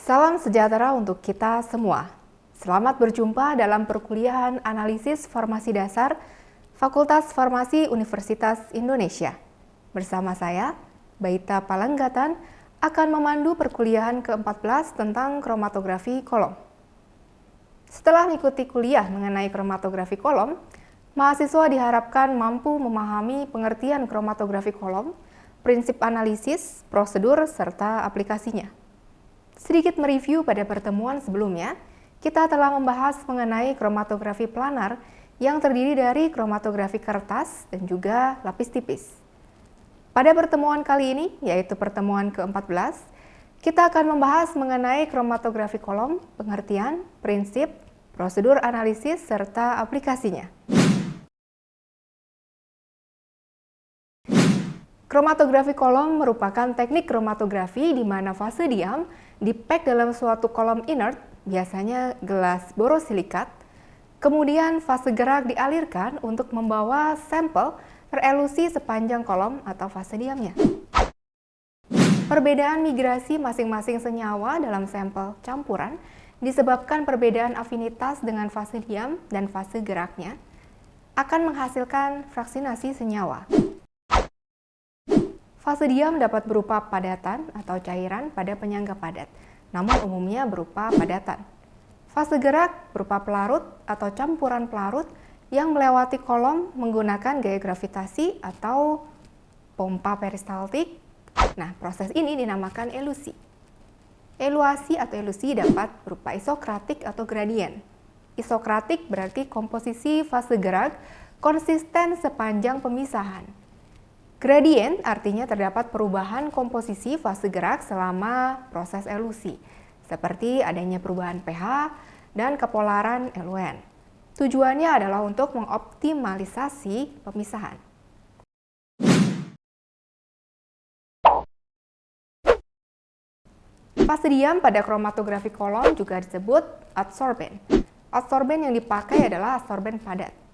Salam sejahtera untuk kita semua. Selamat berjumpa dalam perkuliahan Analisis Farmasi Dasar Fakultas Farmasi Universitas Indonesia. Bersama saya, Baita Palanggatan, akan memandu perkuliahan ke-14 tentang kromatografi kolom. Setelah mengikuti kuliah mengenai kromatografi kolom, mahasiswa diharapkan mampu memahami pengertian kromatografi kolom, prinsip analisis, prosedur, serta aplikasinya. Sedikit mereview pada pertemuan sebelumnya, kita telah membahas mengenai kromatografi planar yang terdiri dari kromatografi kertas dan juga lapis tipis. Pada pertemuan kali ini, yaitu pertemuan ke-14, kita akan membahas mengenai kromatografi kolom, pengertian, prinsip, prosedur analisis, serta aplikasinya. Kromatografi kolom merupakan teknik kromatografi di mana fase diam dipack dalam suatu kolom inert, biasanya gelas borosilikat, kemudian fase gerak dialirkan untuk membawa sampel terelusi sepanjang kolom atau fase diamnya. Perbedaan migrasi masing-masing senyawa dalam sampel campuran disebabkan perbedaan afinitas dengan fase diam dan fase geraknya akan menghasilkan fraksinasi senyawa. Fase diam dapat berupa padatan atau cairan pada penyangga padat, namun umumnya berupa padatan. Fase gerak berupa pelarut atau campuran pelarut yang melewati kolom menggunakan gaya gravitasi atau pompa peristaltik. Nah, proses ini dinamakan elusi. Eluasi atau elusi dapat berupa isokratik atau gradien. Isokratik berarti komposisi fase gerak konsisten sepanjang pemisahan. Gradien artinya terdapat perubahan komposisi fase gerak selama proses elusi, seperti adanya perubahan pH dan kepolaran eluen. Tujuannya adalah untuk mengoptimalisasi pemisahan. Fase diam pada kromatografi kolom juga disebut adsorben. Adsorben yang dipakai adalah adsorben padat.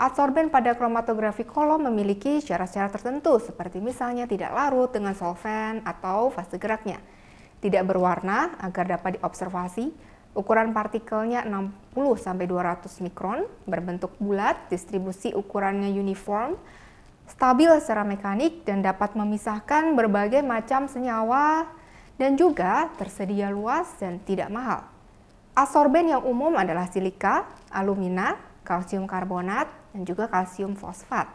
Adsorben pada kromatografi kolom memiliki syarat-syarat tertentu seperti misalnya tidak larut dengan solvent atau fase geraknya, tidak berwarna agar dapat diobservasi, ukuran partikelnya 60-200 mikron, berbentuk bulat, distribusi ukurannya uniform, stabil secara mekanik dan dapat memisahkan berbagai macam senyawa dan juga tersedia luas dan tidak mahal. Adsorben yang umum adalah silika, alumina, kalsium karbonat, dan juga kalsium fosfat.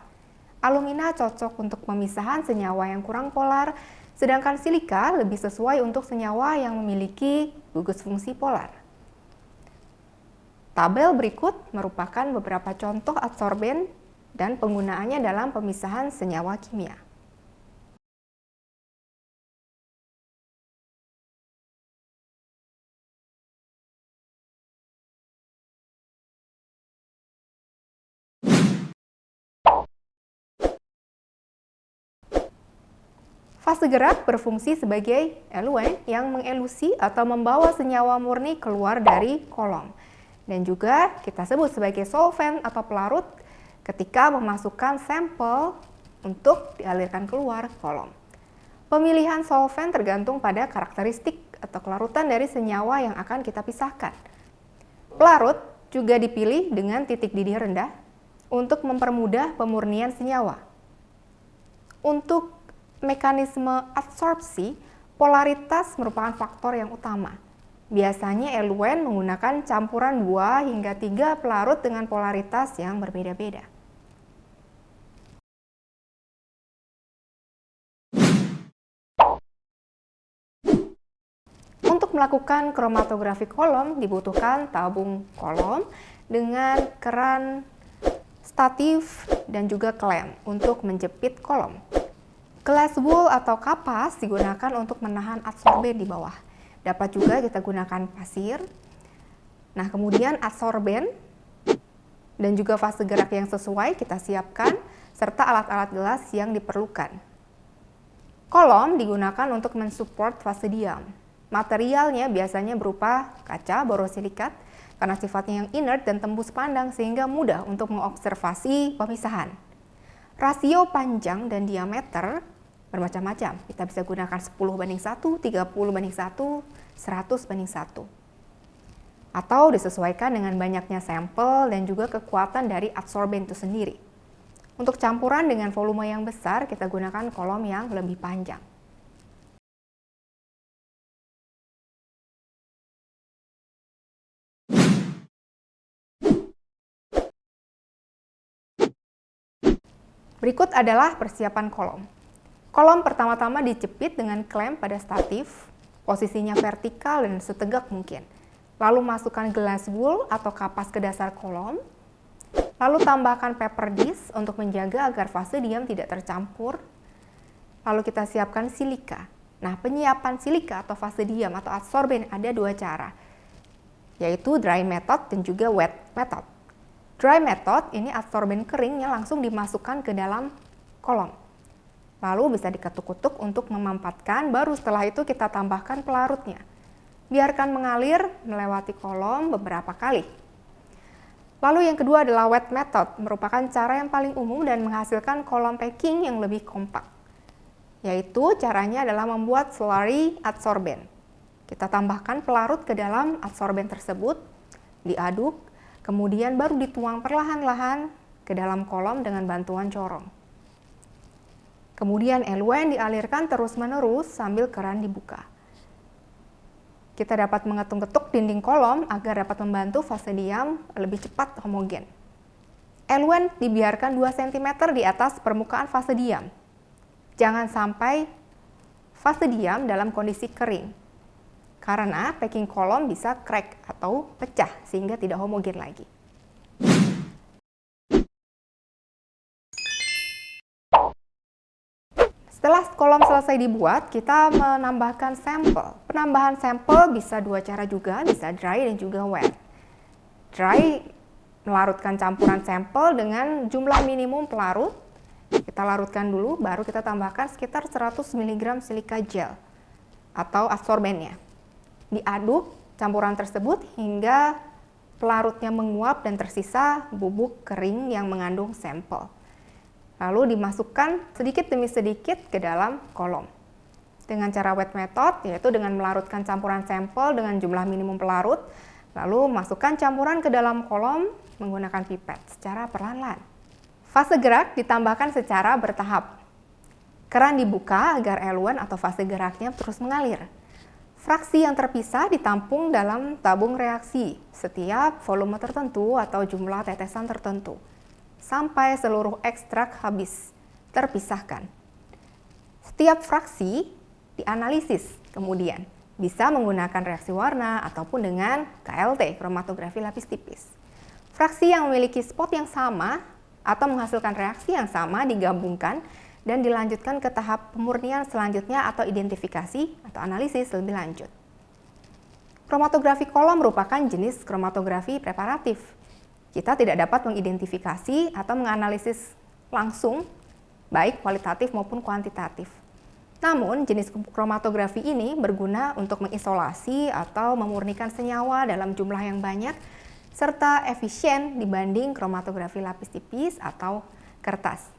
Alumina cocok untuk pemisahan senyawa yang kurang polar, sedangkan silika lebih sesuai untuk senyawa yang memiliki gugus fungsi polar. Tabel berikut merupakan beberapa contoh adsorben dan penggunaannya dalam pemisahan senyawa kimia. Fase gerak berfungsi sebagai eluen yang mengelusi atau membawa senyawa murni keluar dari kolom. Dan juga kita sebut sebagai solvent atau pelarut ketika memasukkan sampel untuk dialirkan keluar kolom. Pemilihan solvent tergantung pada karakteristik atau kelarutan dari senyawa yang akan kita pisahkan. Pelarut juga dipilih dengan titik didih rendah untuk mempermudah pemurnian senyawa. Untuk mekanisme adsorpsi, polaritas merupakan faktor yang utama. Biasanya eluen menggunakan campuran 2 hingga 3 pelarut dengan polaritas yang berbeda-beda. Untuk melakukan kromatografi kolom dibutuhkan tabung kolom dengan keran statif dan juga klem untuk menjepit kolom. Glass wool atau kapas digunakan untuk menahan adsorben di bawah. Dapat juga kita gunakan pasir. Nah, kemudian adsorben dan juga fase gerak yang sesuai kita siapkan, serta alat-alat gelas yang diperlukan. Kolom digunakan untuk mensupport fase diam. Materialnya biasanya berupa kaca borosilikat karena sifatnya yang inert dan tembus pandang sehingga mudah untuk mengobservasi pemisahan. Rasio panjang dan diameter bermacam-macam. Kita bisa gunakan 10:1, 30:1, 100:1. Atau disesuaikan dengan banyaknya sampel dan juga kekuatan dari adsorben itu sendiri. Untuk campuran dengan volume yang besar, kita gunakan kolom yang lebih panjang. Berikut adalah persiapan kolom. Kolom pertama-tama dijepit dengan klem pada statif, posisinya vertikal dan setegak mungkin. Lalu masukkan gelas wool atau kapas ke dasar kolom. Lalu tambahkan paper disc untuk menjaga agar fase diam tidak tercampur. Lalu kita siapkan silika. Nah, penyiapan silika atau fase diam atau adsorben ada dua cara, yaitu dry method dan juga wet method. Dry method, ini adsorben keringnya langsung dimasukkan ke dalam kolom. Lalu bisa diketuk-ketuk untuk memampatkan, baru setelah itu kita tambahkan pelarutnya. Biarkan mengalir melewati kolom beberapa kali. Lalu yang kedua adalah wet method, merupakan cara yang paling umum dan menghasilkan kolom packing yang lebih kompak. Yaitu caranya adalah membuat slurry adsorben. Kita tambahkan pelarut ke dalam adsorben tersebut, diaduk, kemudian baru dituang perlahan-lahan ke dalam kolom dengan bantuan corong. Kemudian eluen dialirkan terus-menerus sambil keran dibuka. Kita dapat mengetuk-ketuk dinding kolom agar dapat membantu fase diam lebih cepat homogen. Eluen dibiarkan 2 cm di atas permukaan fase diam. Jangan sampai fase diam dalam kondisi kering, karena packing kolom bisa crack atau pecah sehingga tidak homogen lagi. Setelah kolom selesai dibuat, kita menambahkan sampel. Penambahan sampel bisa dua cara juga, bisa dry dan juga wet. Dry, melarutkan campuran sampel dengan jumlah minimum pelarut. Kita larutkan dulu, baru kita tambahkan sekitar 100 mg silika gel atau adsorbennya. Diaduk campuran tersebut hingga pelarutnya menguap dan tersisa bubuk kering yang mengandung sampel. Lalu dimasukkan sedikit demi sedikit ke dalam kolom. Dengan cara wet method, yaitu dengan melarutkan campuran sampel dengan jumlah minimum pelarut, lalu masukkan campuran ke dalam kolom menggunakan pipet secara perlahan-lahan. Fase gerak ditambahkan secara bertahap. Keran dibuka agar eluen atau fase geraknya terus mengalir. Fraksi yang terpisah ditampung dalam tabung reaksi setiap volume tertentu atau jumlah tetesan tertentu, sampai seluruh ekstrak habis terpisahkan. Setiap fraksi dianalisis kemudian, bisa menggunakan reaksi warna ataupun dengan KLT, kromatografi lapis tipis. Fraksi yang memiliki spot yang sama atau menghasilkan reaksi yang sama digabungkan dan dilanjutkan ke tahap pemurnian selanjutnya atau identifikasi atau analisis lebih lanjut. Kromatografi kolom merupakan jenis kromatografi preparatif. Kita tidak dapat mengidentifikasi atau menganalisis langsung, baik kualitatif maupun kuantitatif. Namun, jenis kromatografi ini berguna untuk mengisolasi atau memurnikan senyawa dalam jumlah yang banyak, serta efisien dibanding kromatografi lapis tipis atau kertas.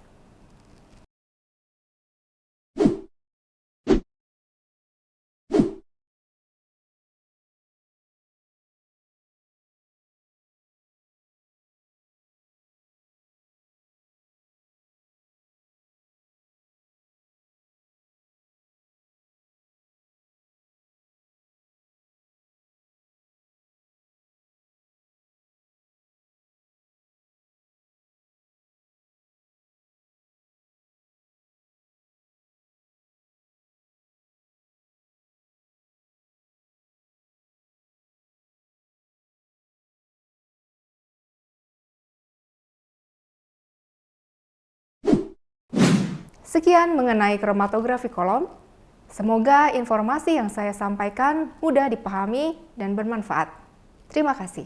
Sekian mengenai kromatografi kolom. Semoga informasi yang saya sampaikan mudah dipahami dan bermanfaat. Terima kasih.